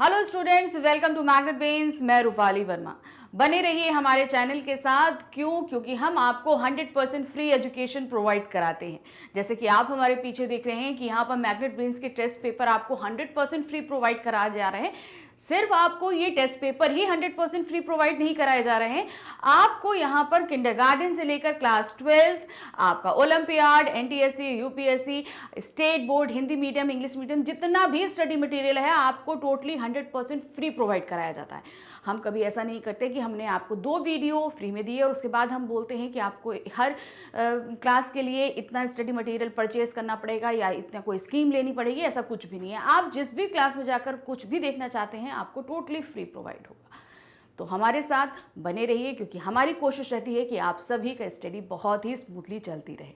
Hello students, welcome to Magnet Brains. मैं रूपाली वर्मा। बने रहिए हमारे चैनल के साथ। क्योंकि हम आपको 100% फ्री एजुकेशन प्रोवाइड कराते हैं। जैसे कि आप हमारे पीछे देख रहे हैं कि यहाँ पर मैग्नेट ब्रेन्स के टेस्ट पेपर आपको 100% फ्री प्रोवाइड कराए जा रहे हैं। सिर्फ आपको ये टेस्ट पेपर ही 100% फ्री प्रोवाइड नहीं कराए जा रहे हैं, आपको यहाँ पर किंडरगार्टन से लेकर क्लास 12th, आपका olympiad, NTSC, UPSC, state board, Hindi medium, English medium, जितना भी स्टडी मटेरियल है आपको टोटली 100% फ्री प्रोवाइड कराया जाता है। हम कभी ऐसा नहीं करते कि हमने आपको 2 वीडियो फ्री में दिए और उसके बाद हम बोलते हैं कि आपको हर क्लास के लिए इतना स्टडी मटेरियल परचेज करना पड़ेगा या इतना कोई स्कीम लेनी पड़ेगी। ऐसा कुछ भी नहीं है। आप जिस भी क्लास में जाकर कुछ भी देखना चाहते हैं आपको टोटली फ्री प्रोवाइड होगा। तो हमारे साथ बने रहिए, क्योंकि हमारी कोशिश रहती है कि आप सभी का स्टडी बहुत ही स्मूथली चलती रहे।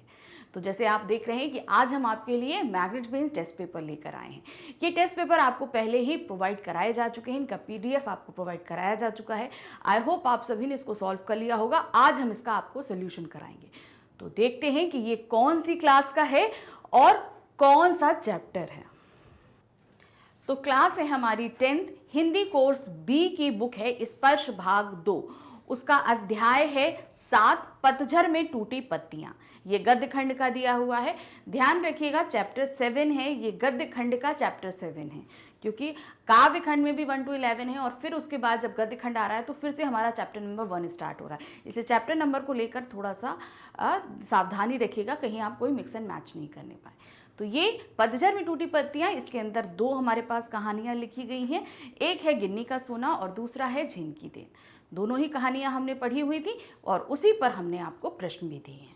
तो जैसे आप देख रहे हैं कि आज हम आपके लिए मैग्नेट ब्रेन्स टेस्ट पेपर लेकर आए हैं। ये टेस्ट पेपर आपको पहले ही प्रोवाइड कराए जा चुके हैं, इनका पीडीएफ आपको प्रोवाइड कराया जा चुका है। आई होप आप सभी ने इसको सॉल्व कर लिया होगा। आज हम इसका आपको सोल्यूशन कराएंगे। तो देखते हैं कि ये कौन सी क्लास का है और कौन सा चैप्टर है। तो क्लास है हमारी 10th हिंदी कोर्स बी की बुक है स्पर्श भाग 2। उसका अध्याय है 7 पतझड़ में टूटी पत्तियां। ये गद्य खंड का दिया हुआ है। ध्यान रखिएगा चैप्टर 7 है, ये गद्य खंड का चैप्टर 7 है, क्योंकि काव्य खंड में भी 1 to 11 है और फिर उसके बाद जब गद्य खंड आ रहा है तो फिर से हमारा चैप्टर नंबर 1 स्टार्ट हो रहा है। इसलिए चैप्टर नंबर को लेकर थोड़ा सा सावधानी रखिएगा, कहीं आप कोई मिक्स एंड मैच नहीं करने पाए। तो ये पतझड़ में टूटी पत्तियां, इसके अंदर 2 हमारे पास कहानियां लिखी गई हैं। एक है गिन्नी का सोना और दूसरा है झीन की देन। दोनों ही कहानियां हमने पढ़ी हुई थी और उसी पर हमने आपको प्रश्न भी दिए हैं।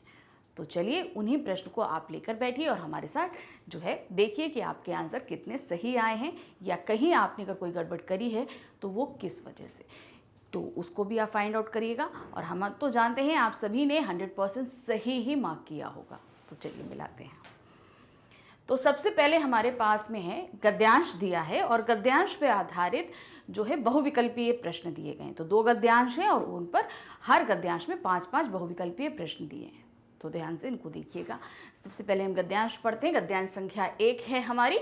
तो चलिए उन्हीं प्रश्न को आप लेकर बैठिए और हमारे साथ जो है देखिए कि आपके आंसर कितने सही आए हैं या कहीं आपने अगर कोई गड़बड़ करी है तो वो किस वजह से, तो उसको भी आप फाइंड आउट करिएगा। और हम तो जानते हैं आप सभी ने 100% सही ही मार्क किया होगा। तो चलिए मिलाते हैं। तो सबसे पहले हमारे पास में है गद्यांश दिया है और गद्यांश पे आधारित जो है बहुविकल्पीय प्रश्न दिए गए हैं। तो 2 गद्यांश हैं और उन पर हर गद्यांश में 5-5 बहुविकल्पीय प्रश्न दिए हैं। तो ध्यान से इनको देखिएगा। सबसे पहले हम गद्यांश पढ़ते हैं। गद्यांश संख्या 1 है हमारी।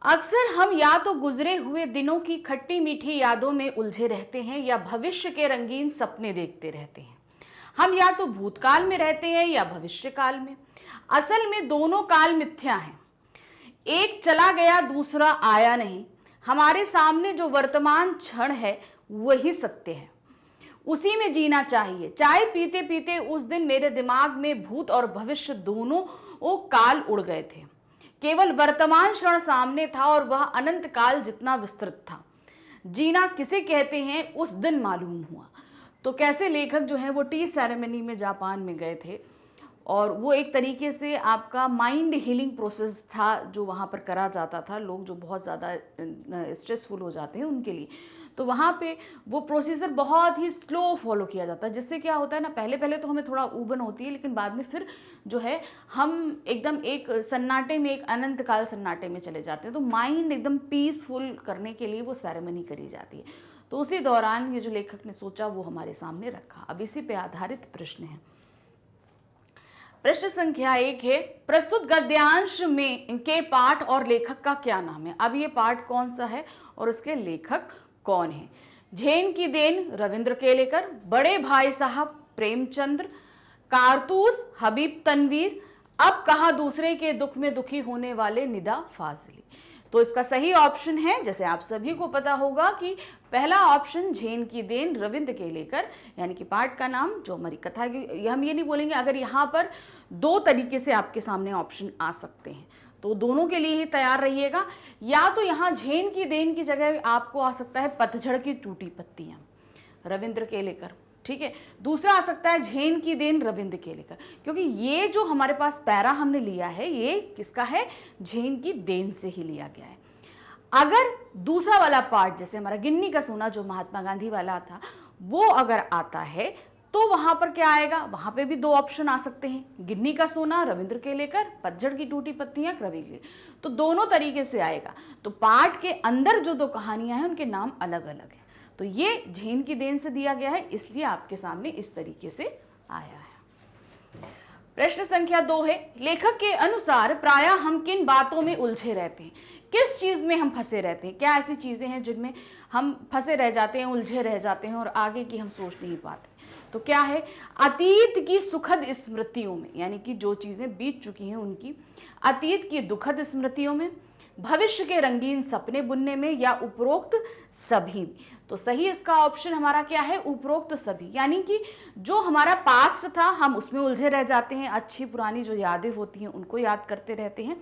अक्सर हम या तो गुजरे हुए दिनों की खट्टी मीठी यादों में उलझे रहते हैं या भविष्य के रंगीन सपने देखते रहते हैं। हम या तो भूतकाल में रहते हैं या भविष्य काल में। असल में दोनों काल मिथ्या हैं। एक चला गया, दूसरा आया नहीं। हमारे सामने जो वर्तमान क्षण है वही सत्य है, उसी में जीना चाहिए। चाय पीते पीते उस दिन मेरे दिमाग में भूत और भविष्य दोनों वो काल उड़ गए थे। केवल वर्तमान क्षण सामने था और वह अनंत काल जितना विस्तृत था। जीना किसे कहते हैं उस दिन मालूम हुआ। तो कैसे लेखक जो है वो टी सेरेमनी में जापान में गए थे और वो एक तरीके से आपका माइंड हीलिंग प्रोसेस था जो वहाँ पर करा जाता था। लोग जो बहुत ज़्यादा स्ट्रेसफुल हो जाते हैं उनके लिए, तो वहाँ पे वो प्रोसीजर बहुत ही स्लो फॉलो किया जाता है। जिससे क्या होता है ना, पहले पहले तो हमें थोड़ा ऊबन होती है, लेकिन बाद में फिर जो है हम एकदम एक सन्नाटे में, एक अनंत काल सन्नाटे में चले जाते हैं। तो माइंड एकदम पीसफुल करने के लिए वो सेरेमनी करी जाती है। तो उसी दौरान ये जो लेखक ने सोचा वो हमारे सामने रखा। अब इसी पे आधारित प्रश्न है। प्रश्न संख्या 1 है, प्रस्तुत गद्यांश में के पाठ और लेखक का क्या नाम है। अब ये पाठ कौन सा है और उसके लेखक कौन है। झेन की देन रविंद्र केलेकर, बड़े भाई साहब प्रेमचंद्र, कारतूस हबीब तनवीर, अब कहा दूसरे के दुख में दुखी होने वाले निदा फाजली। तो इसका सही ऑप्शन है, जैसे आप सभी को पता होगा कि पहला ऑप्शन झेन की देन रविंद्र केलेकर, यानी कि पाठ का नाम जो हमारी कथा की, हम ये नहीं बोलेंगे। अगर यहाँ पर 2 तरीके से आपके सामने ऑप्शन आ सकते हैं तो दोनों के लिए ही तैयार रहिएगा। या तो यहाँ झेन की देन की जगह आपको आ सकता है पतझड़ की टूटी पत्तियां, रविंद्र केलेकर, ठीक है। दूसरा आ सकता है झेन की देन रविंद्र केलेकर, क्योंकि ये जो हमारे पास पैरा हमने लिया है ये किसका है, झेन की देन से ही लिया गया है। अगर दूसरा वाला पार्ट जैसे हमारा गिन्नी का सोना जो महात्मा गांधी वाला था वो अगर आता है तो वहां पर क्या आएगा, वहां पे भी 2 ऑप्शन आ सकते हैं, गिन्नी का सोना रविंद्र केलेकर, पतझड़ की टूटी पत्तियां रविंद्र। तो दोनों तरीके से आएगा। तो पाठ के अंदर जो 2 कहानियां हैं उनके नाम अलग अलग हैं। तो ये झेन की देन से दिया गया है, इसलिए आपके सामने इस तरीके से आया है। प्रश्न संख्या 2 है, लेखक के अनुसार प्रायः हम किन बातों में उलझे रहते हैं। किस चीज़ में हम फंसे रहते हैं, क्या ऐसी चीज़ें हैं जिनमें हम फंसे रह जाते हैं, उलझे रह जाते हैं और आगे की हम सोच नहीं पाते। तो क्या है, अतीत की सुखद स्मृतियों में, यानी कि जो चीज़ें बीत चुकी हैं उनकी, अतीत की दुखद स्मृतियों में, भविष्य के रंगीन सपने बुनने में, या उपरोक्त सभी में। तो सही इसका ऑप्शन हमारा क्या है, उपरोक्त सभी, यानी कि जो हमारा पास्ट था हम उसमें उलझे रह जाते हैं, अच्छी पुरानी जो यादें होती हैं उनको याद करते रहते हैं,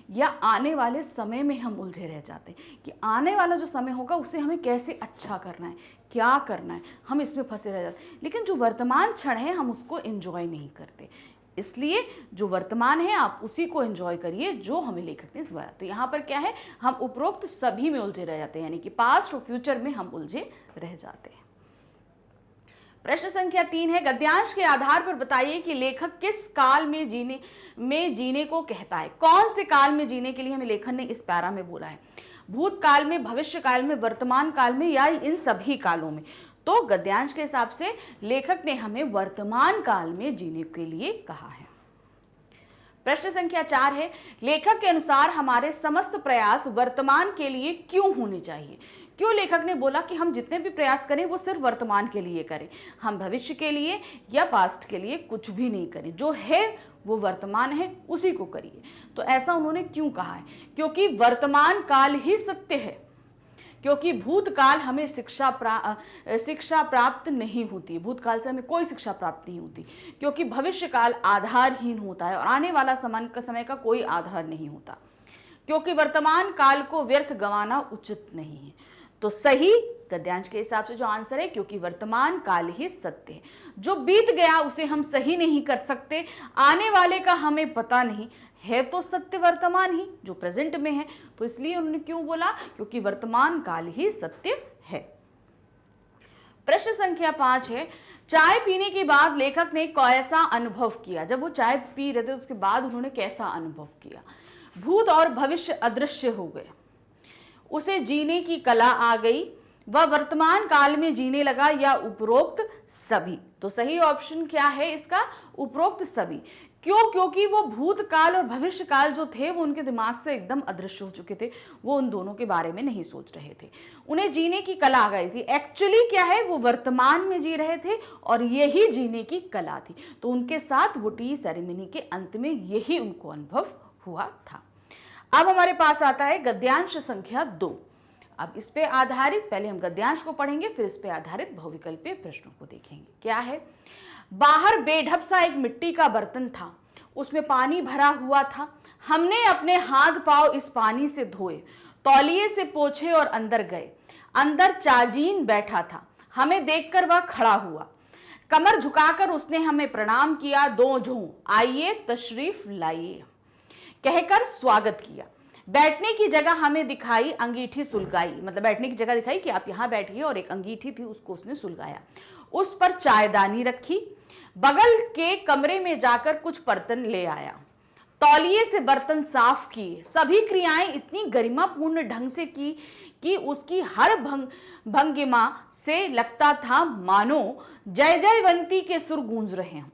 या आने वाले समय में हम उलझे रह जाते हैं कि आने वाला जो समय होगा उसे हमें कैसे अच्छा करना है, क्या करना है, हम इसमें फंसे रह जाते हैं। लेकिन जो वर्तमान क्षण है हम उसको एंजॉय नहीं करते, इसलिए जो वर्तमान है आप उसी को एंजॉय करिए जो हमें लेखक ने बताया। तो यहाँ पर क्या है, हम उपरोक्त सभी में उलझे रह जाते हैं, यानी कि पास्ट और फ्यूचर में हम उलझे रह जाते हैं। प्रश्न संख्या 3 है, गद्यांश के आधार पर बताइए कि लेखक किस काल में जीने को कहता है। कौन से काल में जीने के लिए हमें लेखक ने इस पैरा में बोला है, भूतकाल में, भविष्य काल में, वर्तमान काल में, या इन सभी कालों में। तो गद्यांश के हिसाब से लेखक ने हमें वर्तमान काल में जीने के लिए कहा है। प्रश्न संख्या 4 है, लेखक के अनुसार हमारे समस्त प्रयास वर्तमान के लिए क्यों होने चाहिए। क्यों लेखक ने बोला कि हम जितने भी प्रयास करें वो सिर्फ वर्तमान के लिए करें, हम भविष्य के लिए या पास्ट के लिए कुछ भी नहीं करें, जो है वो वर्तमान है उसी को करिए। तो ऐसा उन्होंने क्यों कहा है, क्योंकि वर्तमान काल ही सत्य है, क्योंकि भूतकाल हमें शिक्षा प्राप्त नहीं होती, भूतकाल से हमें कोई शिक्षा प्राप्त नहीं होती, क्योंकि भविष्य काल आधारहीन होता है और आने वाला समय का कोई आधार नहीं होता, क्योंकि वर्तमान काल को व्यर्थ गंवाना उचित नहीं है। तो सही गद्यांश के हिसाब से जो आंसर है, क्योंकि वर्तमान काल ही सत्य है, जो बीत गया उसे हम सही नहीं कर सकते, आने वाले का हमें पता नहीं है, तो सत्य वर्तमान ही जो प्रेजेंट में है। तो इसलिए उन्होंने क्यों बोला, क्योंकि वर्तमान काल ही सत्य है। प्रश्न संख्या 5 है, चाय पीने के बाद लेखक ने कैसा अनुभव किया। जब वो चाय पी रहे थे उसके बाद उन्होंने कैसा अनुभव किया। भूत और भविष्य अदृश्य हो गए, उसे जीने की कला आ गई, वह वर्तमान काल में जीने लगा, या उपरोक्त सभी। तो सही ऑप्शन क्या है इसका, उपरोक्त सभी। क्यों, क्योंकि वो भूतकाल और भविष्य काल जो थे वो उनके दिमाग से एकदम अदृश्य हो चुके थे, वो उन दोनों के बारे में नहीं सोच रहे थे, उन्हें जीने की कला आ गई थी। एक्चुअली क्या है, वो वर्तमान में जी रहे थे और यही जीने की कला थी। तो उनके साथ वो टी सेरेमनी के अंत में यही उनको अनुभव हुआ था। अब हमारे पास आता है गद्यांश संख्या 2। अब इस पे आधारित, पहले हम गद्यांश को पढ़ेंगे फिर इस पे आधारित बहुविकल्पीय प्रश्नों को देखेंगे। क्या है, बाहर बेढप सा एक मिट्टी का बर्तन था, उसमें पानी भरा हुआ था, हमने अपने हाथ पांव इस पानी से धोए, तौलिए से पोंछे और अंदर गए। अंदर चाजीन बैठा था, हमें देखकर वह खड़ा हुआ, कमर झुकाकर उसने हमें प्रणाम किया, दो झों आइए तशरीफ लाइए कहकर स्वागत किया। बैठने की जगह हमें दिखाई, अंगीठी सुलगाई, मतलब बैठने की जगह दिखाई कि आप यहाँ बैठिए, और एक अंगीठी थी उसको उसने सुलगाया। उस पर चायदानी रखी, बगल के कमरे में जाकर कुछ बर्तन ले आया, तौलिए से बर्तन साफ किए। सभी क्रियाएं इतनी गरिमापूर्ण ढंग से की कि उसकी हर भंगिमा से लगता था मानो जय जयवंती के सुर गूंज रहे हों।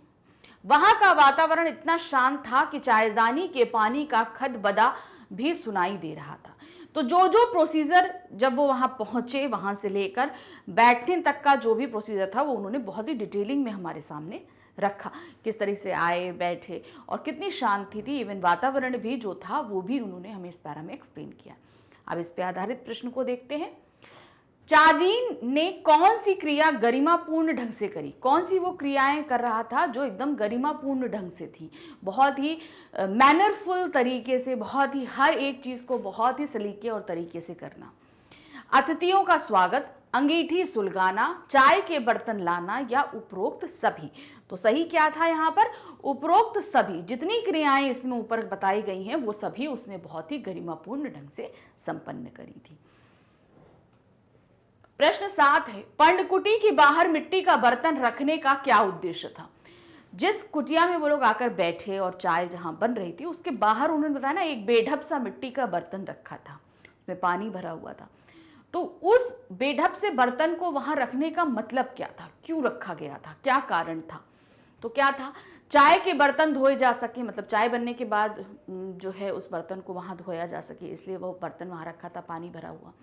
वहां का वातावरण इतना शांत था कि चायदानी के पानी का खदबदा भी सुनाई दे रहा था। तो जो जो प्रोसीजर जब वो वहां पहुंचे, वहां से लेकर बैठने तक का जो भी प्रोसीजर था वो उन्होंने बहुत ही डिटेलिंग में हमारे सामने रखा, किस तरह से आए, बैठे और कितनी शांति थी, इवन वातावरण भी जो था वो भी उन्होंने हमें इस पैरा में एक्सप्लेन किया। अब इस पे आधारित प्रश्न को देखते हैं। चाजीन ने कौन सी क्रिया गरिमापूर्ण ढंग से करी, कौन सी वो क्रियाएं कर रहा था जो एकदम गरिमापूर्ण ढंग से थी, बहुत ही मैनरफुल तरीके से, बहुत ही हर एक चीज को बहुत ही सलीके और तरीके से करना। अतिथियों का स्वागत, अंगीठी सुलगाना, चाय के बर्तन लाना, या उपरोक्त सभी। तो सही क्या था यहाँ पर, उपरोक्त सभी। जितनी क्रियाएं इसमें ऊपर बताई गई हैं वो सभी उसने बहुत ही गरिमापूर्ण ढंग से संपन्न करी थी। प्रश्न 7 है, पर्णकुटी के बाहर मिट्टी का बर्तन रखने का क्या उद्देश्य था। जिस कुटिया में वो लोग आकर बैठे और चाय जहां बन रही थी उसके बाहर उन्होंने बताया ना, एक बेढप सा मिट्टी का बर्तन रखा था, उसमें पानी भरा हुआ था। तो उस बेढप से बर्तन को वहां रखने का मतलब क्या था, क्यों रखा गया था, क्या कारण था। तो क्या था, चाय के बर्तन धोए जा सके, मतलब चाय बनने के बाद जो है उस बर्तन को वहां धोया जा सके, इसलिए वो बर्तन वहां रखा था पानी भरा हुआ।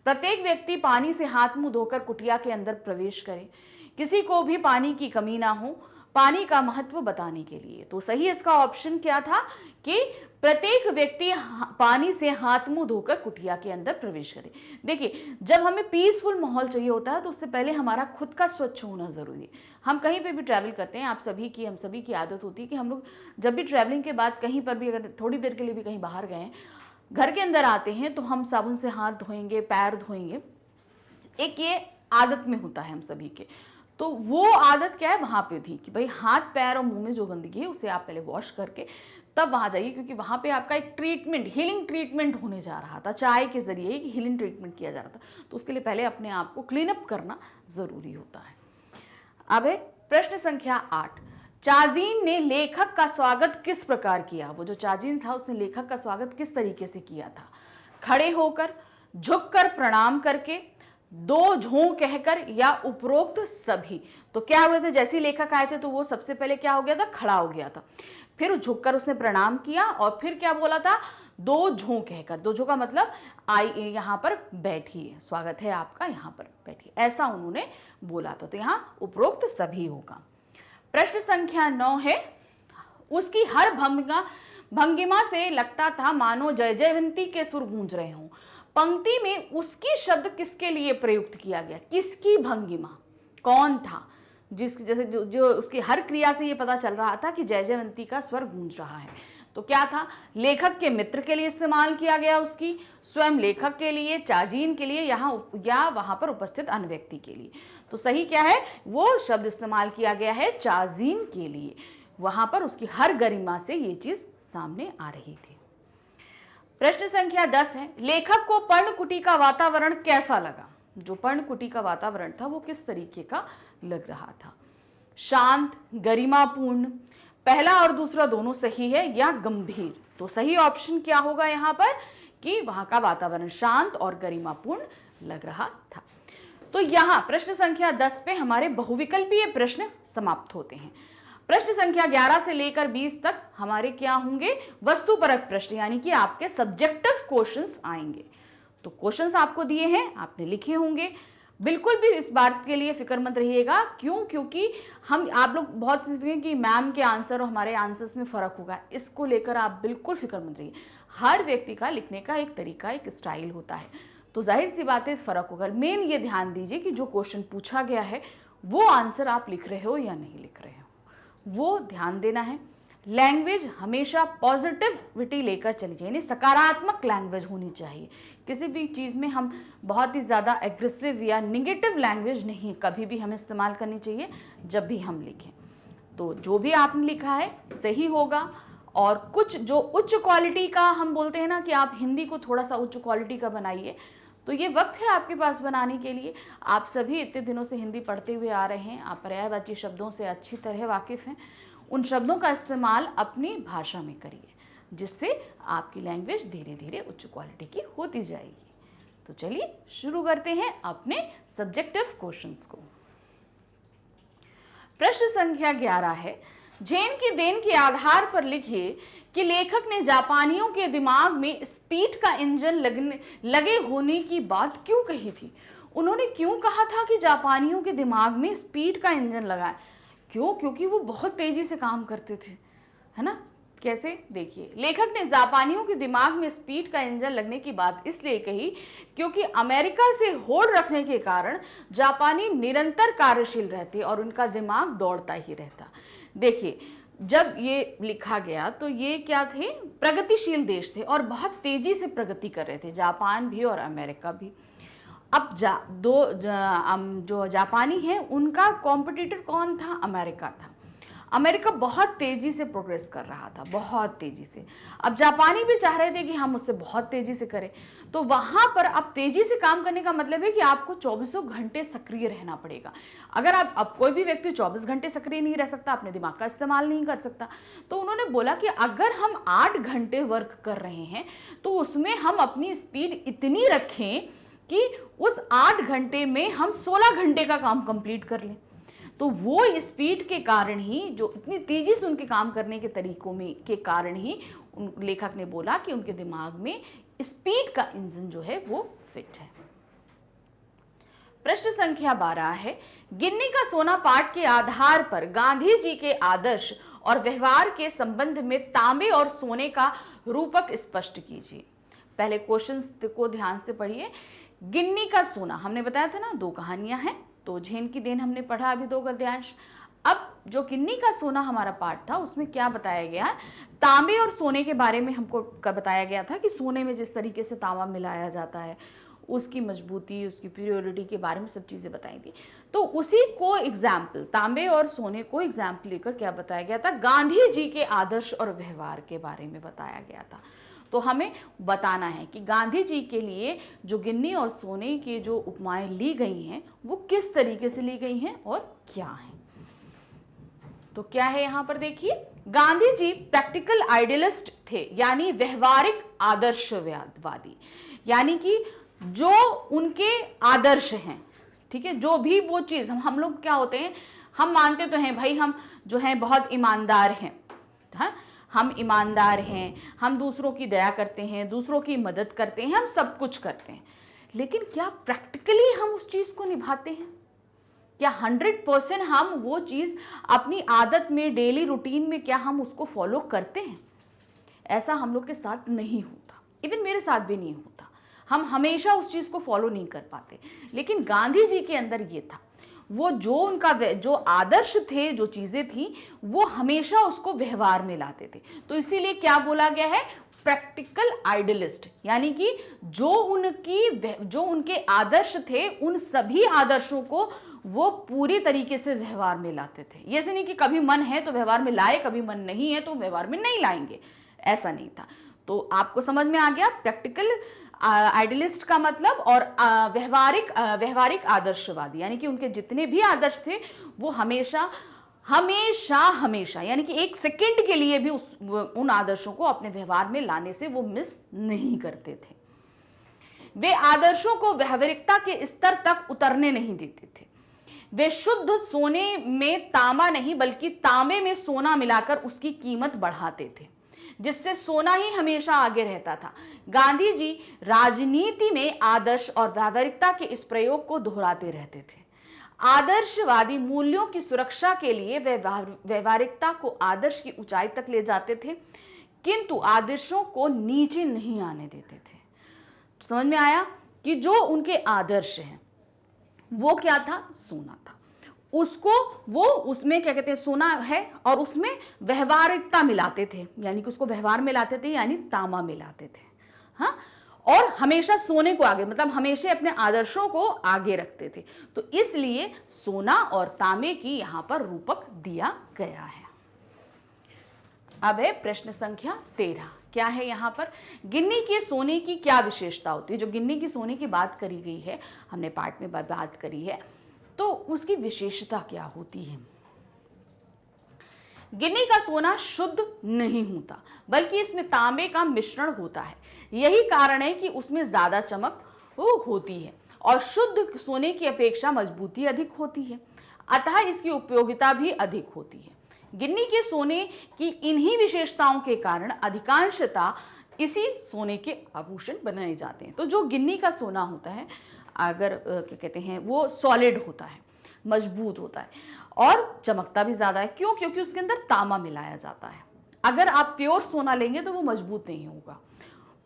प्रत्येक व्यक्ति पानी से हाथ मुंह धोकर कुटिया के अंदर प्रवेश करे, किसी को भी पानी की कमी ना हो, पानी का महत्व बताने के लिए। तो सही इसका ऑप्शन क्या था कि प्रत्येक व्यक्ति पानी से हाथ मुंह धोकर कुटिया के अंदर प्रवेश करे। देखिए, जब हमें पीसफुल माहौल चाहिए होता है तो उससे पहले हमारा खुद का स्वच्छ होना जरूरी है। हम कहीं पे भी ट्रैवल करते हैं, हम सभी की आदत होती है कि हम लोग जब भी ट्रैवलिंग के बाद कहीं पर भी अगर थोड़ी देर के लिए भी कहीं बाहर गए, घर के अंदर आते हैं तो हम साबुन से हाथ धोएंगे, पैर धोएंगे, एक ये आदत में होता है हम सभी के। तो वो आदत क्या है वहां पे थी कि भाई हाथ पैर और मुंह में जो गंदगी है उसे आप पहले वॉश करके तब वहां जाइए, क्योंकि वहां पे आपका एक ट्रीटमेंट, हीलिंग ट्रीटमेंट होने जा रहा था। चाय के जरिए एक हीलिंग ट्रीटमेंट किया जा रहा था, तो उसके लिए पहले अपने आप को क्लीन अप करना जरूरी होता है। अब है प्रश्न संख्या 8। चाजीन ने लेखक का स्वागत किस प्रकार किया? वो जो चाजीन था उसने लेखक का स्वागत किस तरीके से किया था? खड़े होकर, झुककर, प्रणाम करके, दो झों कहकर या उपरोक्त सभी। तो क्या हुए थे, जैसे लेखक आए थे तो वो सबसे पहले क्या हो गया था, खड़ा हो गया था, फिर झुककर उसने प्रणाम किया और फिर क्या बोला था, दो झों कहकर। दो झों का मतलब आई यहाँ पर बैठिए, स्वागत है आपका, यहाँ पर बैठिए, ऐसा उन्होंने बोला था। तो यहाँ उपरोक्त सभी होगा। प्रश्न संख्या 9 है, उसकी हर भंगिमा से लगता था मानो जय जयवंती के सुर गूंज रहे हों। पंक्ति में उसकी शब्द किसके लिए प्रयुक्त किया गया? किसकी भंगिमा, कौन था जैसे जो उसकी हर क्रिया से ये पता चल रहा था कि जय जयवंती का स्वर गूंज रहा है। तो क्या था, लेखक के मित्र के लिए इस्तेमाल किया गया, उसकी स्वयं लेखक के लिए, चाजीन के लिए, या वहां पर उपस्थित अन्य व्यक्ति के लिए। तो सही क्या है, वो शब्द इस्तेमाल किया गया है चाजीन के लिए। वहां पर उसकी हर गरिमा से ये चीज सामने आ रही थी। प्रश्न संख्या 10 है, लेखक को पर्णकुटी का वातावरण कैसा लगा? जो पर्णकुटी का वातावरण था वो किस तरीके का लग रहा था? शांत, गरिमापूर्ण, पहला और दूसरा दोनों सही है, या गंभीर? तो सही ऑप्शन क्या होगा यहाँ पर कि वहां का वातावरण शांत और गरिमापूर्ण लग रहा था। तो यहाँ प्रश्न संख्या 10 पे हमारे बहुविकल्पीय प्रश्न समाप्त होते हैं। प्रश्न संख्या 11 से लेकर 20 तक हमारे क्या होंगे, वस्तुपरक प्रश्न, यानी कि आपके सब्जेक्टिव क्वेश्चंस आएंगे। तो क्वेश्चंस आपको दिए हैं, आपने लिखे होंगे। बिल्कुल भी इस बात के लिए फिक्र मत रहिएगा, क्योंकि आप लोग बहुत सोचेंगे कि मैम के आंसर और हमारे आंसर्स में फर्क होगा। इसको लेकर आप बिल्कुल फिक्र मत रहिए। हर व्यक्ति का लिखने का एक तरीका, एक स्टाइल होता है, तो जाहिर सी बात है इस फर्क होगा। मेन ये ध्यान दीजिए कि जो क्वेश्चन पूछा गया है वो आंसर आप लिख रहे हो या नहीं लिख रहे हो, वो ध्यान देना है। लैंग्वेज हमेशा पॉजिटिविटी लेकर चलिए, यानी सकारात्मक लैंग्वेज होनी चाहिए। किसी भी चीज़ में हम बहुत ही ज़्यादा एग्रेसिव या निगेटिव लैंग्वेज नहीं कभी भी हमें इस्तेमाल करनी चाहिए जब भी हम लिखें। तो जो भी आपने लिखा है सही होगा। और कुछ जो उच्च क्वालिटी का हम बोलते हैं ना कि आप हिंदी को थोड़ा सा उच्च क्वालिटी का बनाइए, तो ये वक्त है आपके पास बनाने के लिए। आप सभी इतने दिनों से हिंदी पढ़ते हुए आ रहे हैं, आप पर्यायवाची शब्दों से अच्छी तरह वाकिफ़ हैं। उन शब्दों का इस्तेमाल अपनी भाषा में करिए, जिससे आपकी लैंग्वेज धीरे धीरे उच्च क्वालिटी की होती जाएगी। तो चलिए शुरू करते हैं अपने सब्जेक्टिव क्वेश्चंस को। प्रश्न संख्या 11 है, झेन की देन के आधार पर लिखिए कि लेखक ने जापानियों के दिमाग में स्पीड का इंजन लगे होने की बात क्यों कही थी? उन्होंने क्यों कहा था कि जापानियों के दिमाग में स्पीड का इंजन लगा है? क्यों? क्योंकि वो बहुत तेजी से काम करते थे, है ना। कैसे, देखिए, लेखक ने जापानियों के दिमाग में स्पीड का इंजन लगने की बात इसलिए कही क्योंकि अमेरिका से होड़ रखने के कारण जापानी निरंतर कार्यशील रहते और उनका दिमाग दौड़ता ही रहता। देखिए, जब ये लिखा गया तो ये क्या थे, प्रगतिशील देश थे और बहुत तेजी से प्रगति कर रहे थे, जापान भी और अमेरिका भी। अब जो जापानी हैं उनका कॉम्पिटिटर कौन था? अमेरिका था। अमेरिका बहुत तेजी से प्रोग्रेस कर रहा था, बहुत तेजी से। अब जापानी भी चाह रहे थे कि हम उससे बहुत तेजी से करें, तो वहां पर अब तेजी से काम करने का मतलब है कि आपको 24 घंटे सक्रिय रहना पड़ेगा। अगर आप, अब कोई भी व्यक्ति 24 घंटे सक्रिय नहीं रह सकता, अपने दिमाग का इस्तेमाल नहीं कर सकता। तो उन्होंने बोला कि अगर हम 8 घंटे वर्क कर रहे हैं तो उसमें हम अपनी स्पीड इतनी रखें कि उस 8 घंटे में हम 16 घंटे का काम कंप्लीट कर लें। तो वो स्पीड के कारण ही, जो इतनी तेजी से उनके काम करने के तरीकों में के कारण ही उन लेखक ने बोला कि उनके दिमाग में स्पीड का इंजन जो है वो फिट है। प्रश्न संख्या 12 है, गिन्नी का सोना पाठ के आधार पर गांधी जी के आदर्श और व्यवहार के संबंध में तांबे और सोने का रूपक स्पष्ट कीजिए। पहले क्वेश्चन को ध्यान से पढ़िए। गिन्नी का सोना, हमने बताया था ना 2 कहानियां हैं, तो झेन की देन हमने पढ़ा अभी 2 गद्यांश। अब जो गिन्नी का सोना हमारा पाठ था उसमें क्या बताया गया, तांबे और सोने के बारे में हमको बताया गया था कि सोने में जिस तरीके से तांबा मिलाया जाता है, उसकी मजबूती, उसकी प्योरिटी के बारे में सब चीज़ें बताई थी। तो उसी को एग्जाम्पल, तांबे और सोने को एग्जाम्पल लेकर क्या बताया गया था, गांधी जी के आदर्श और व्यवहार के बारे में बताया गया था। तो हमें बताना है कि गांधी जी के लिए जो गिन्नी और सोने की जो उपमाएं ली गई हैं वो किस तरीके से ली गई हैं और क्या हैं। तो क्या है यहां पर देखिए, गांधी जी प्रैक्टिकल आइडियलिस्ट थे, यानी व्यवहारिक आदर्शवादी, यानी कि जो उनके आदर्श हैं, ठीक है, जो भी वो चीज हम लोग क्या होते हैं, हम मानते तो हैं भाई हम जो हैं बहुत ईमानदार हैं, हाँ, हम ईमानदार हैं, हम दूसरों की दया करते हैं, दूसरों की मदद करते हैं, हम सब कुछ करते हैं, लेकिन क्या प्रैक्टिकली हम उस चीज को निभाते हैं? क्या 100% हम वो चीज अपनी आदत में, डेली रूटीन में क्या हम उसको फॉलो करते हैं? ऐसा हम लोग के साथ नहीं होता, इवन मेरे साथ भी नहीं होता। हम हमेशा उस चीज को फॉलो नहीं कर पाते, लेकिन गांधी जी के अंदर ये था, वो जो उनका जो आदर्श थे, जो चीजें थी, वो हमेशा उसको व्यवहार में लाते थे। तो इसीलिए क्या बोला गया है, प्रैक्टिकल आइडियलिस्ट, यानी कि जो उनके आदर्श थे, उन सभी आदर्शों को वो पूरी तरीके से व्यवहार में लाते थे। ये नहीं कि कभी मन है तो व्यवहार में लाए, कभी मन नहीं है तो व्यवहार में नहीं लाएंगे, ऐसा नहीं था। तो आपको समझ में आ गया प्रैक्टिकल आइडियलिस्ट का मतलब, और व्यवहारिक आदर्शवादी, यानी कि उनके जितने भी आदर्श थे वो हमेशा यानी कि 1 सेकंड के लिए भी उन आदर्शों को अपने व्यवहार में लाने से वो मिस नहीं करते थे। वे आदर्शों को व्यवहारिकता के स्तर तक उतरने नहीं देते थे। वे शुद्ध सोने में तांबा नहीं बल्कि तांबे में सोना मिलाकर उसकी कीमत बढ़ाते थे, जिससे सोना ही हमेशा आगे रहता था। गांधी जी राजनीति में आदर्श और व्यावहारिकता के इस प्रयोग को दोहराते रहते थे। आदर्शवादी मूल्यों की सुरक्षा के लिए वे व्यावहारिकता को आदर्श की ऊंचाई तक ले जाते थे, किंतु आदर्शों को नीचे नहीं आने देते थे। तो समझ में आया कि जो उनके आदर्श हैं वो क्या था, सोना था। उसको वो उसमें क्या कहते हैं, सोना है और उसमें व्यवहारिकता मिलाते थे, यानी कि उसको व्यवहार में लाते थे, यानी तांबा मिलाते थे, हाँ, और हमेशा सोने को आगे, मतलब हमेशा अपने आदर्शों को आगे रखते थे। तो इसलिए सोना और तांबे की यहां पर रूपक दिया गया है। अब है प्रश्न संख्या 13। क्या है यहां पर, गिन्नी के सोने की क्या विशेषता होती है? जो गिन्नी की सोने की बात करी गई है, हमने पाठ में बात करी है, तो उसकी विशेषता क्या होती है? गिन्नी का सोना शुद्ध नहीं होता, बल्कि इसमें तांबे का मिश्रण होता है। यही कारण है कि उसमें ज्यादा चमक होती है और शुद्ध सोने की अपेक्षा मजबूती अधिक होती है, अतः इसकी उपयोगिता भी अधिक होती है। गिन्नी के सोने की इन्हीं विशेषताओं के कारण अधिकांशतः इसी सोने के आभूषण बनाए जाते हैं। तो जो गिन्नी का सोना होता है, अगर क्या कहते हैं, वो सॉलिड होता है, मजबूत होता है और चमकता भी ज्यादा है। क्यों? क्योंकि उसके अंदर तांबा मिलाया जाता है। अगर आप प्योर सोना लेंगे तो वो मजबूत नहीं होगा,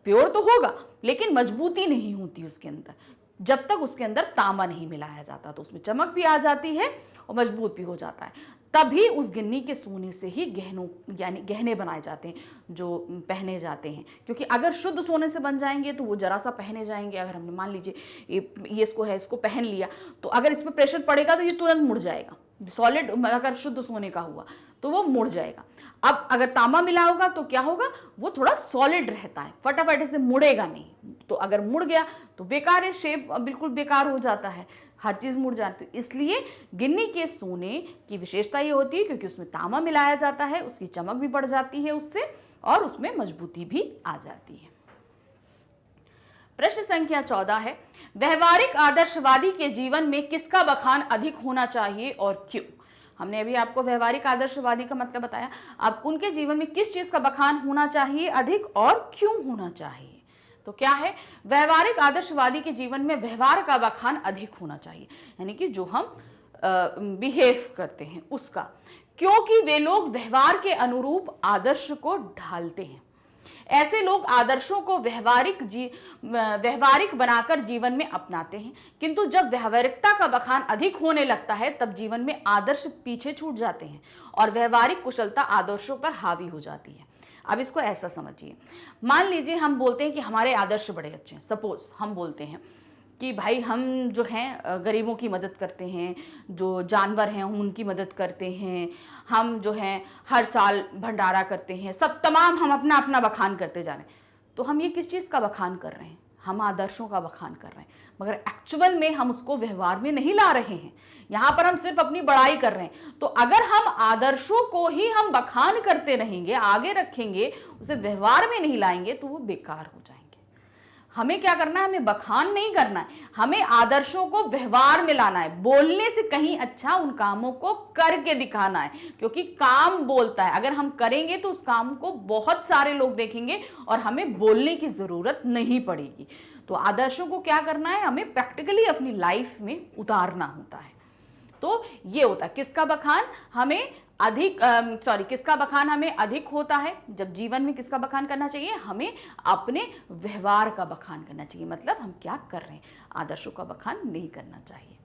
प्योर तो होगा लेकिन मजबूती नहीं होती उसके अंदर, जब तक उसके अंदर तांबा नहीं मिलाया जाता। तो उसमें चमक भी आ जाती है और मजबूत भी हो जाता है। तभी उस गिन्नी के सोने से ही गहने बनाए जाते हैं, जो पहने जाते हैं। क्योंकि अगर शुद्ध सोने से बन जाएंगे तो वो जरा सा पहने जाएंगे। अगर हमने मान लीजिए ये इसको पहन लिया, तो अगर इस पर प्रेशर पड़ेगा तो ये तुरंत मुड़ जाएगा। सॉलिड अगर शुद्ध सोने का हुआ तो वो मुड़ जाएगा। अब अगर तांबा मिला होगा तो क्या होगा, वो थोड़ा सॉलिड रहता है, फटाफट से मुड़ेगा नहीं। तो अगर मुड़ गया तो बेकार है, शेप बिल्कुल बेकार हो जाता है, हर चीज मुड़ जाती है। इसलिए गिन्नी के सोने की विशेषता ये होती है क्योंकि उसमें तांबा मिलाया जाता है, उसकी चमक भी बढ़ जाती है उससे, और उसमें मजबूती भी आ जाती है। प्रश्न संख्या 14 है, व्यवहारिक आदर्शवादी के जीवन में किसका बखान अधिक होना चाहिए और क्यों? हमने अभी आपको व्यवहारिक आदर्शवादी का मतलब बताया। अब उनके जीवन में किस चीज का बखान होना चाहिए अधिक और क्यों होना चाहिए? तो क्या है, व्यवहारिक आदर्शवादी के जीवन में व्यवहार का बखान अधिक होना चाहिए, यानी कि जो हम बिहेव करते हैं उसका, क्योंकि वे लोग व्यवहार के अनुरूप आदर्श को ढालते हैं। ऐसे लोग आदर्शों को व्यवहारिक बनाकर जीवन में अपनाते हैं, किंतु जब व्यवहारिकता का बखान अधिक होने लगता है तब जीवन में आदर्श पीछे छूट जाते हैं और व्यवहारिक कुशलता आदर्शों पर हावी हो जाती है। अब इसको ऐसा समझिए, मान लीजिए हम बोलते हैं कि हमारे आदर्श बड़े अच्छे हैं। सपोज हम बोलते हैं कि भाई हम जो हैं गरीबों की मदद करते हैं, जो जानवर हैं हम उनकी मदद करते हैं, हम जो हैं हर साल भंडारा करते हैं, सब तमाम हम अपना अपना बखान करते जा रहे हैं। तो हम ये किस चीज़ का बखान कर रहे हैं? हम आदर्शों का बखान कर रहे हैं, मगर एक्चुअल में हम उसको व्यवहार में नहीं ला रहे हैं। यहाँ पर हम सिर्फ अपनी बड़ाई कर रहे हैं। तो अगर हम आदर्शों को ही हम बखान करते रहेंगे, आगे रखेंगे, उसे व्यवहार में नहीं लाएंगे, तो वो बेकार हो जाएंगे। हमें क्या करना है? हमें बखान नहीं करना है, हमें आदर्शों को व्यवहार में लाना है। बोलने से कहीं अच्छा उन कामों को करके दिखाना है, क्योंकि काम बोलता है। अगर हम करेंगे तो उस काम को बहुत सारे लोग देखेंगे और हमें बोलने की जरूरत नहीं पड़ेगी। तो आदर्शों को क्या करना है? हमें प्रैक्टिकली अपनी लाइफ में उतारना होता है। तो ये होता है किसका बखान हमें अधिक किसका बखान हमें अधिक होता है? जब जीवन में किसका बखान करना चाहिए? हमें अपने व्यवहार का बखान करना चाहिए, मतलब हम क्या कर रहे हैं, आदर्शों का बखान नहीं करना चाहिए।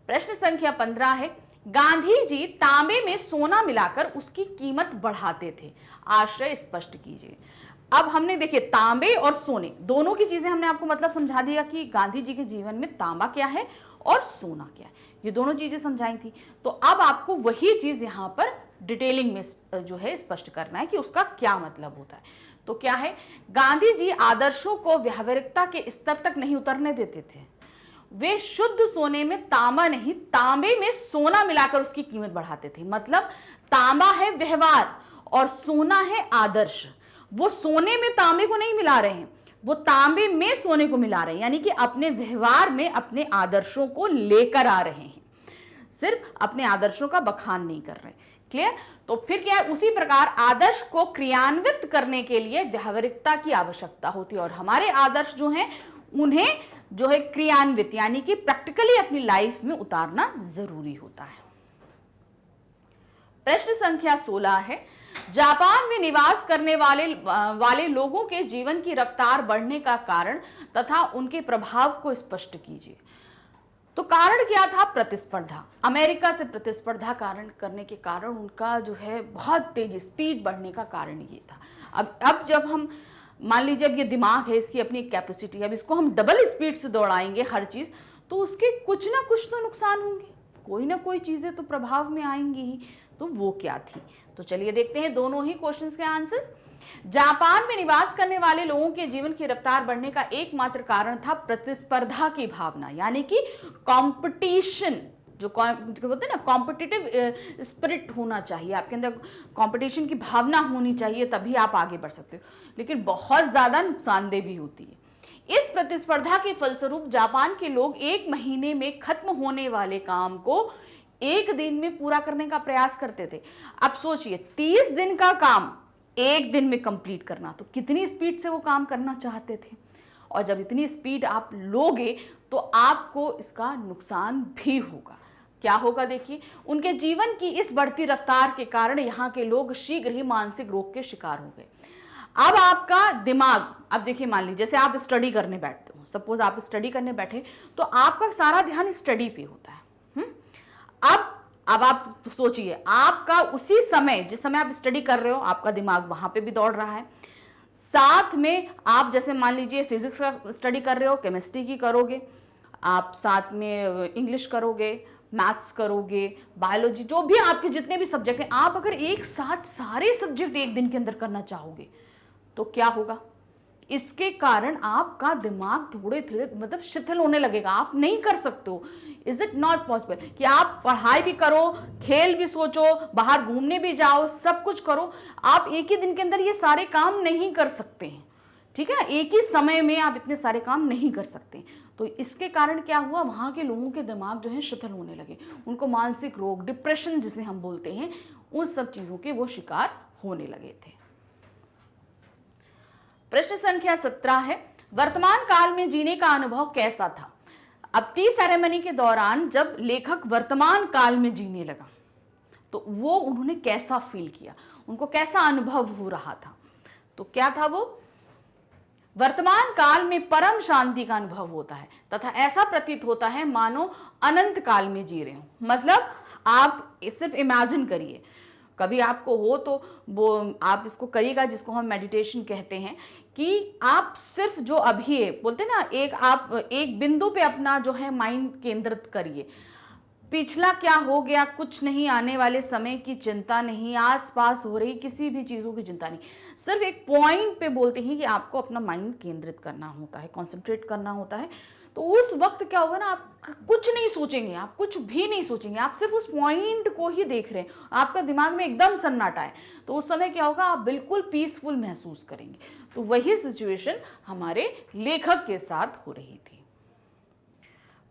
प्रश्न संख्या 15 है, गांधी जी तांबे में सोना मिलाकर उसकी कीमत बढ़ाते थे, आशय स्पष्ट कीजिए। अब हमने देखिए तांबे और सोने दोनों की चीजें हमने आपको मतलब समझा दिया कि गांधी जी के जीवन में तांबा क्या है और सोना क्या है, ये दोनों चीजें समझाई थी। तो अब आपको वही चीज यहां पर डिटेलिंग में जो है स्पष्ट करना है कि उसका क्या मतलब होता है। तो क्या है, गांधी जी आदर्शों को व्यावहारिकता के स्तर तक नहीं उतरने देते थे। वे शुद्ध सोने में तांबा नहीं, तांबे में सोना मिलाकर उसकी कीमत बढ़ाते थे। मतलब तांबा है व्यवहार और सोना है आदर्श। वो सोने में तांबे को नहीं मिला रहे हैं, वो तांबे में सोने को मिला रहे हैं, यानी कि अपने व्यवहार में अपने आदर्शों को लेकर आ रहे हैं, सिर्फ अपने आदर्शों का बखान नहीं कर रहे। क्लियर? तो फिर क्या है, उसी प्रकार आदर्श को क्रियान्वित करने के लिए व्यावहारिकता की आवश्यकता होती है और हमारे आदर्श जो हैं उन्हें जो है क्रियान्वित यानी कि प्रैक्टिकली अपनी लाइफ में उतारना जरूरी होता है। प्रश्न संख्या 16 है, जापान में निवास करने वाले लोगों के जीवन की रफ्तार बढ़ने का कारण तथा उनके प्रभाव को स्पष्ट कीजिए। तो कारण क्या था? प्रतिस्पर्धा। अमेरिका से प्रतिस्पर्धा करने के कारण उनका जो है बहुत तेज स्पीड बढ़ने का कारण ये था। अब जब हम मान लीजिए अब ये दिमाग है, इसकी अपनी कैपेसिटी, अब इसको हम डबल स्पीड से दौड़ाएंगे हर चीज, तो उसके कुछ ना कुछ तो नुकसान होंगे, कोई ना कोई चीजें तो प्रभाव में आएंगी ही। तो वो क्या थी? तो चलिए देखते हैं दोनों ही क्वेश्चंस के आंसर्स। जापान में निवास करने वाले लोगों के जीवन की रफ्तार बढ़ने का एकमात्र कारण था प्रतिस्पर्धा की भावना, यानी कि कंपटीशन, जो बोलते हैं ना कॉम्पिटिटिव स्पिरिट होना चाहिए आपके अंदर, कंपटीशन की भावना होनी चाहिए, तभी आप आगे बढ़ सकते हो। लेकिन बहुत ज्यादा नुकसानदेह भी होती है। इस प्रतिस्पर्धा के फलस्वरूप जापान के लोग 1 महीने में खत्म होने वाले काम को 1 दिन में पूरा करने का प्रयास करते थे। अब सोचिए 30 दिन का काम 1 दिन में कंप्लीट करना, तो कितनी स्पीड से वो काम करना चाहते थे। और जब इतनी स्पीड आप लोगे तो आपको इसका नुकसान भी होगा। क्या होगा? देखिए, उनके जीवन की इस बढ़ती रफ्तार के कारण यहाँ के लोग शीघ्र ही मानसिक रोग के शिकार हो गए। अब आपका दिमाग, अब देखिए मान लीजिए जैसे आप स्टडी करने बैठते हो, सपोज आप स्टडी करने बैठे तो आपका सारा ध्यान स्टडी पे होता है। अब आप सोचिए, आपका उसी समय जिस समय आप स्टडी कर रहे हो आपका दिमाग वहां पे भी दौड़ रहा है, साथ में आप जैसे मान लीजिए फिजिक्स का स्टडी कर रहे हो, केमिस्ट्री की करोगे, आप साथ में इंग्लिश करोगे, मैथ्स करोगे, बायोलॉजी, जो भी आपके जितने भी सब्जेक्ट हैं, आप अगर एक साथ सारे सब्जेक्ट 1 दिन के अंदर करना चाहोगे तो क्या होगा? इसके कारण आपका दिमाग थोड़े थोड़े मतलब शिथिल होने लगेगा, आप नहीं कर सकते हो। इज इट नॉट पॉसिबल कि आप पढ़ाई भी करो, खेल भी सोचो, बाहर घूमने भी जाओ, सब कुछ करो, आप एक ही दिन के अंदर ये सारे काम नहीं कर सकते हैं। ठीक है, एक ही समय में आप इतने सारे काम नहीं कर सकते। तो इसके कारण क्या हुआ, वहां के लोगों के दिमाग जो है शिथिल होने लगे, उनको मानसिक रोग, डिप्रेशन जिसे हम बोलते हैं, उन सब चीजों के वो शिकार होने लगे थे। प्रश्न संख्या 17 है, वर्तमान काल में जीने का अनुभव कैसा था? अब टी सेरेमनी के दौरान जब लेखक वर्तमान काल में जीने लगा तो वो उन्होंने कैसा फील किया, उनको कैसा अनुभव हो रहा था? तो क्या था वो? वर्तमान काल में परम शांति का अनुभव होता है तथा ऐसा प्रतीत होता है मानो अनंत काल में जी रहे हो। मतलब आप सिर्फ इमेजिन करिए, कभी आपको हो तो वो आप इसको करिएगा, जिसको हम मेडिटेशन कहते हैं, कि आप सिर्फ जो अभी है, बोलते हैं ना, आप एक बिंदु पे अपना जो है माइंड केंद्रित करिए। पिछला क्या हो गया कुछ नहीं, आने वाले समय की चिंता नहीं, आसपास हो रही किसी भी चीज़ों की चिंता नहीं, सिर्फ एक पॉइंट पे बोलते हैं कि आपको अपना माइंड केंद्रित करना होता है, कंसंट्रेट करना होता है। तो उस वक्त क्या होगा ना, आप कुछ नहीं सोचेंगे, आप कुछ भी नहीं सोचेंगे, आप सिर्फ उस पॉइंट को ही देख रहे हैं, आपका दिमाग में एकदम सन्नाटा है। तो उस समय क्या होगा, आप बिल्कुल पीसफुल महसूस करेंगे। तो वही सिचुएशन हमारे लेखक के साथ हो रही थी।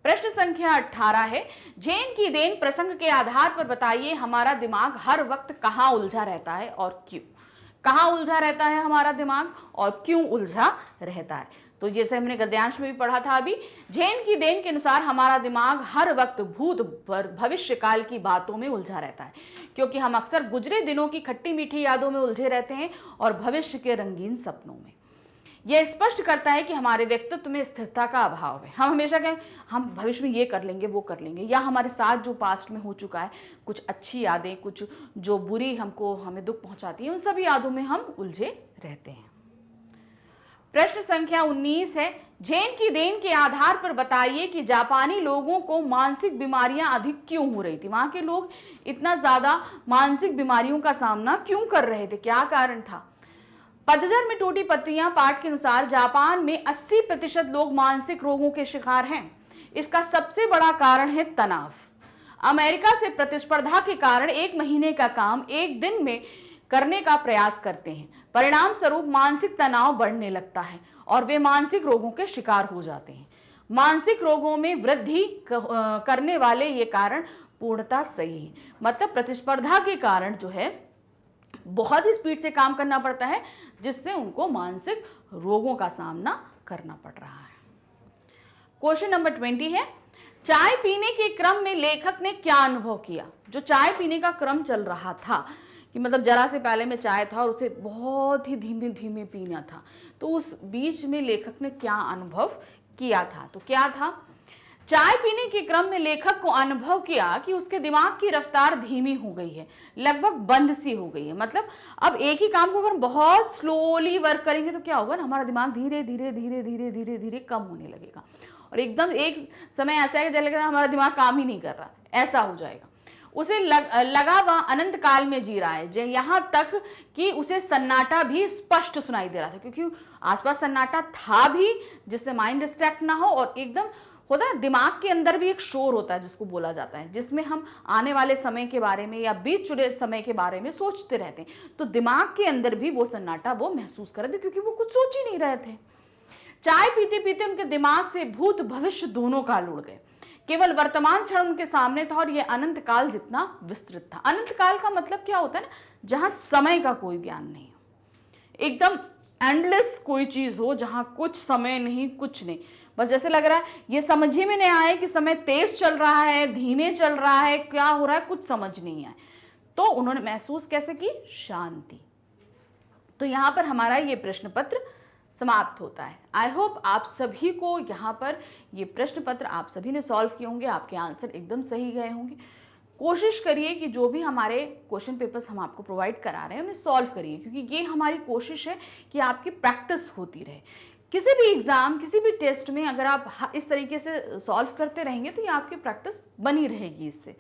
प्रश्न संख्या 18 है, झेन की देन प्रसंग के आधार पर बताइए हमारा दिमाग हर वक्त कहाँ उलझा रहता है और क्यों? कहाँ उलझा रहता है हमारा दिमाग और क्यों उलझा रहता है? तो जैसे हमने गद्यांश में भी पढ़ा था अभी, झेन की देन के अनुसार हमारा दिमाग हर वक्त भूत भविष्य काल की बातों में उलझा रहता है, क्योंकि हम अक्सर गुजरे दिनों की खट्टी मीठी यादों में उलझे रहते हैं और भविष्य के रंगीन सपनों में। यह स्पष्ट करता है कि हमारे व्यक्तित्व में स्थिरता का अभाव है। हम हमेशा कहें हम भविष्य में ये कर लेंगे, वो कर लेंगे, या हमारे साथ जो पास्ट में हो चुका है, कुछ अच्छी यादें, कुछ जो बुरी हमें दुख पहुंचाती है, उन सभी यादों में हम उलझे रहते हैं। प्रश्न संख्या 19 है, झेन की देन के आधार पर बताइए कि जापानी लोगों को मानसिक बीमारियां अधिक क्यों हो रही थी? वहां के लोग इतना ज्यादा मानसिक बीमारियों का सामना क्यों कर रहे थे, क्या कारण था? पतझड़ में टूटी पत्तियां पाठ के अनुसार जापान में 80% लोग मानसिक रोगों के शिकार हैं। इसका सबसे बड़ा कारण है तनाव। अमेरिका से प्रतिस्पर्धा के कारण 1 महीने का काम 1 दिन में करने का प्रयास करते हैं। परिणाम स्वरूप मानसिक तनाव बढ़ने लगता है और वे मानसिक रोगों के शिकार हो जाते हैं। मानसिक रोगों में वृद्धि करने वाले ये कारण पूर्णतः सही है। मतलब प्रतिस्पर्धा के कारण जो है बहुत ही स्पीड से काम करना पड़ता है, जिससे उनको मानसिक रोगों का सामना करना पड़ रहा है। क्वेश्चन नंबर 20 है, चाय पीने के क्रम में लेखक ने क्या अनुभव किया? जो चाय पीने का क्रम चल रहा था, कि मतलब जरा से पहले में चाय था और उसे बहुत ही धीमे धीमे पीना था, तो उस बीच में लेखक ने क्या अनुभव किया था? तो क्या था? चाय पीने के क्रम में लेखक को अनुभव किया कि उसके दिमाग की रफ्तार धीमी हो गई है, लगभग बंद सी हो गई है। मतलब अब एक ही काम को अगर हम बहुत स्लोली वर्क करेंगे तो क्या होगा ना, हमारा दिमाग धीरे धीरे धीरे धीरे धीरे धीरे कम होने लगेगा और एकदम एक समय ऐसा है कि लगेगा हमारा दिमाग काम ही नहीं कर रहा, ऐसा हो जाएगा। उसे लगा वह अनंत काल में जी रहा है, यहाँ तक कि उसे सन्नाटा भी स्पष्ट सुनाई दे रहा था, क्योंकि आसपास सन्नाटा था भी जिससे माइंड डिस्ट्रैक्ट ना हो, और एकदम होता है दिमाग के अंदर भी एक शोर होता है जिसको बोला जाता है, जिसमें हम आने वाले समय के बारे में या बीत चुके समय के बारे में सोचते रहते हैं। तो दिमाग के अंदर भी वो सन्नाटा वो महसूस कर रहे थे, क्योंकि वो कुछ सोच ही नहीं रहे थे। चाय पीते पीते उनके दिमाग से भूत भविष्य दोनों काल उड़ गए। केवल वर्तमान क्षण उनके सामने था और यह अनंत काल जितना विस्तृत था। अनंत काल का मतलब क्या होता है ना, जहां समय का कोई ज्ञान नहीं हो, एकदम एंडलेस कोई चीज हो, जहां कुछ समय नहीं, कुछ नहीं, बस जैसे लग रहा है ये समझ ही में नहीं आए कि समय तेज चल रहा है, धीमे चल रहा है, क्या हो रहा है, कुछ समझ नहीं आए। तो उन्होंने महसूस कैसे की? शांति। तो यहां पर हमारा ये प्रश्न पत्र समाप्त होता है। आई होप आप सभी को यहाँ पर ये प्रश्न पत्र आप सभी ने सॉल्व किए होंगे, आपके आंसर एकदम सही गए होंगे। कोशिश करिए कि जो भी हमारे क्वेश्चन पेपर्स हम आपको प्रोवाइड करा रहे हैं उन्हें सॉल्व करिए, क्योंकि ये हमारी कोशिश है कि आपकी प्रैक्टिस होती रहे। किसी भी एग्जाम, किसी भी टेस्ट में अगर आप इस तरीके से सॉल्व करते रहेंगे तो ये आपकी प्रैक्टिस बनी रहेगी। इससे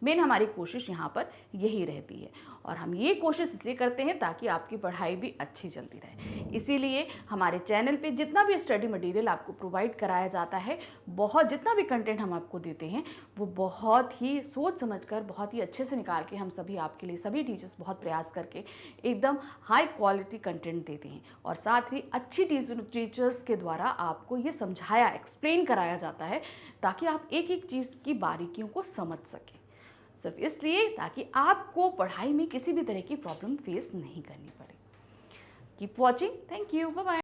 मेन हमारी कोशिश यहाँ पर यही रहती है। और हम ये कोशिश इसलिए करते हैं ताकि आपकी पढ़ाई भी अच्छी चलती रहे। इसीलिए हमारे चैनल पे जितना भी स्टडी मटेरियल आपको प्रोवाइड कराया जाता है, बहुत जितना भी कंटेंट हम आपको देते हैं, वो बहुत ही सोच समझकर, बहुत ही अच्छे से निकाल के हम सभी आपके लिए, सभी टीचर्स बहुत प्रयास करके एकदम हाई क्वालिटी कंटेंट देते हैं। और साथ ही अच्छी टीचर्स के द्वारा आपको ये समझाया, एक्सप्लेन कराया जाता है ताकि आप एक एक चीज़ की बारीकियों को समझ सकें, सिर्फ इसलिए ताकि आपको पढ़ाई में किसी भी तरह की प्रॉब्लम फेस नहीं करनी पड़े। Keep watching, thank you, bye bye.